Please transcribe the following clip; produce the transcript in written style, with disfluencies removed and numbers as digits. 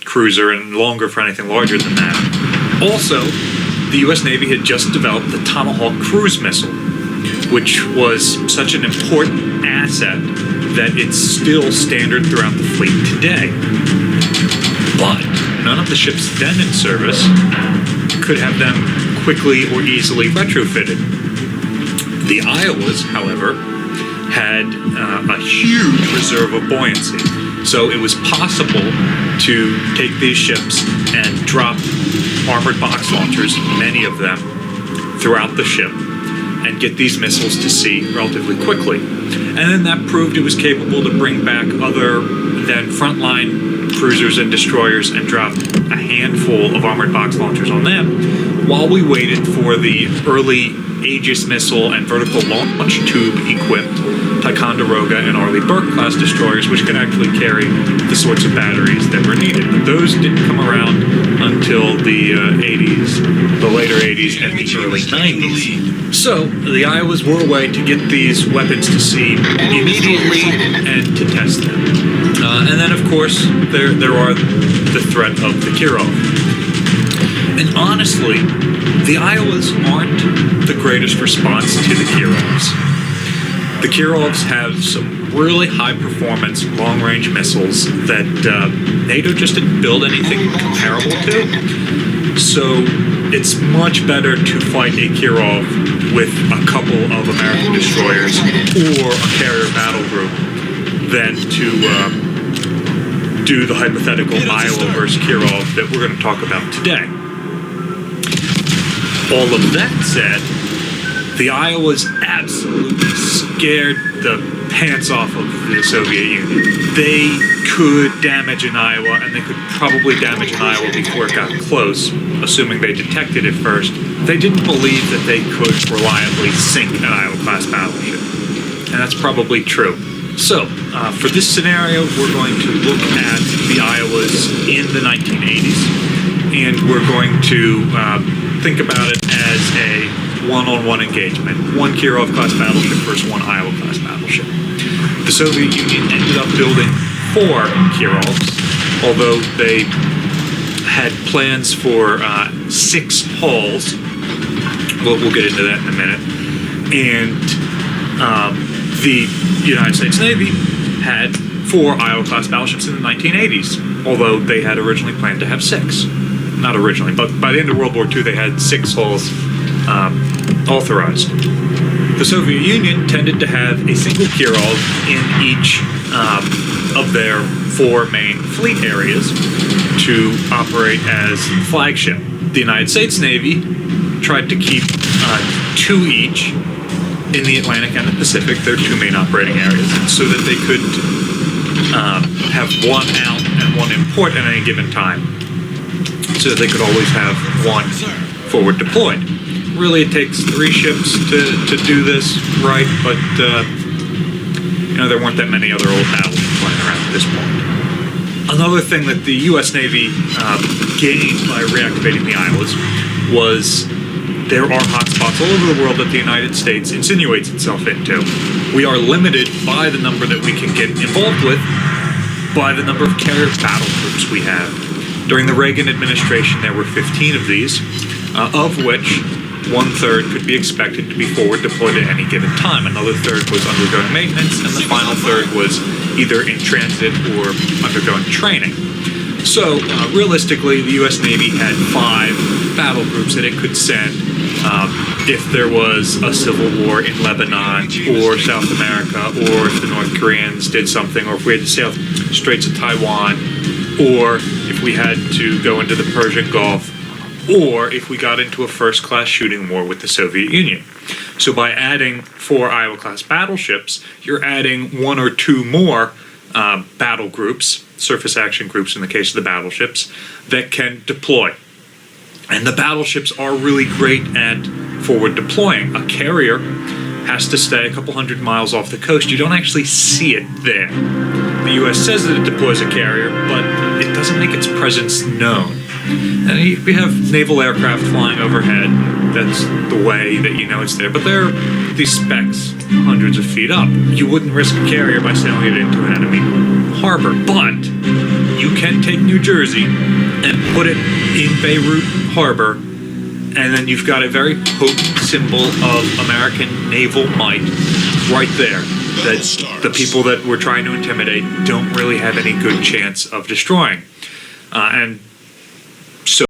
cruiser and longer for anything larger than that. Also, the U.S. Navy had just developed the Tomahawk cruise missile, which was such an important asset that it's still standard throughout the fleet today. But none of the ships then in service could have them quickly or easily retrofitted. The Iowas, however, had a huge reserve of buoyancy. So it was possible to take these ships and drop armored box launchers, many of them, throughout the ship, and get these missiles to sea relatively quickly. And then that proved it was capable to bring back other than frontline cruisers and destroyers and drop a handful of armored box launchers on them, while we waited for the early Aegis missile and vertical launch tube equipped Ticonderoga and Arleigh Burke class destroyers, which could actually carry the sorts of batteries that were needed. But those didn't come around until the 80s, the later 80s and the early 90s. So the Iowas were a way to get these weapons to sea immediately and to test them. And then, of course, there are the threat of the Kirov. And honestly, the Iowas aren't the greatest response to the Kirovs. The Kirovs have some really high-performance, long-range missiles that NATO just didn't build anything comparable to. So it's much better to fight a Kirov with a couple of American destroyers or a carrier battle group than to do the hypothetical Iowa versus Kirov that we're going to talk about today. All of that said, the Iowas absolutely scared the pants off of the Soviet Union. They could damage an Iowa, and they could probably damage an Iowa before it got close, assuming they detected it first. They didn't believe that they could reliably sink an Iowa-class battleship, and that's probably true. So, for this scenario, we're going to look at the Iowas in the 1980s, and we're going to think about it as a one-on-one engagement. One Kirov-class battleship versus one Iowa-class battleship. The Soviet Union ended up building 4 Kirovs, although they had plans for 6 hulls. We'll get into that in a minute. And the United States Navy had 4 Iowa-class battleships in the 1980s, although they had originally planned to have 6. Not originally, but by the end of World War II, they had 6 hulls authorized. The Soviet Union tended to have a single Kirov in each of their 4 main fleet areas to operate as flagship. The United States Navy tried to keep 2 each in the Atlantic and the Pacific, their 2 main operating areas, so that they could have one out and one in port at any given time, so that they could always have one forward deployed. Really, it takes 3 ships to do this right, but there weren't that many other old battleships flying around at this point. Another thing that the U.S. Navy gained by reactivating the Iowas was there are hotspots all over the world that the United States insinuates itself into. We are limited by the number that we can get involved with by the number of carrier battle groups we have. During the Reagan administration, there were 15 of these, of which 1/3 could be expected to be forward deployed at any given time. Another third was undergoing maintenance, and the final third was either in transit or undergoing training. So, realistically, the U.S. Navy had 5 battle groups that it could send if there was a civil war in Lebanon or South America, or if the North Koreans did something, or if we had the South Straits of Taiwan, or if we had to go into the Persian Gulf, or if we got into a first-class shooting war with the Soviet Union. So by adding 4 Iowa-class battleships, you're adding 1 or 2 more battle groups, surface action groups in the case of the battleships, that can deploy. And the battleships are really great at forward deploying. A carrier has to stay a couple hundred miles off the coast. You don't actually see it there. The U.S. says that it deploys a carrier, but it doesn't make its presence known. And we have naval aircraft flying overhead. That's the way that you know it's there. But there are these specks hundreds of feet up. You wouldn't risk a carrier by sailing it into an enemy harbor. But you can take New Jersey and put it in Beirut Harbor, and then you've got a very potent symbol of American naval might right there that the people that we're trying to intimidate don't really have any good chance of destroying. And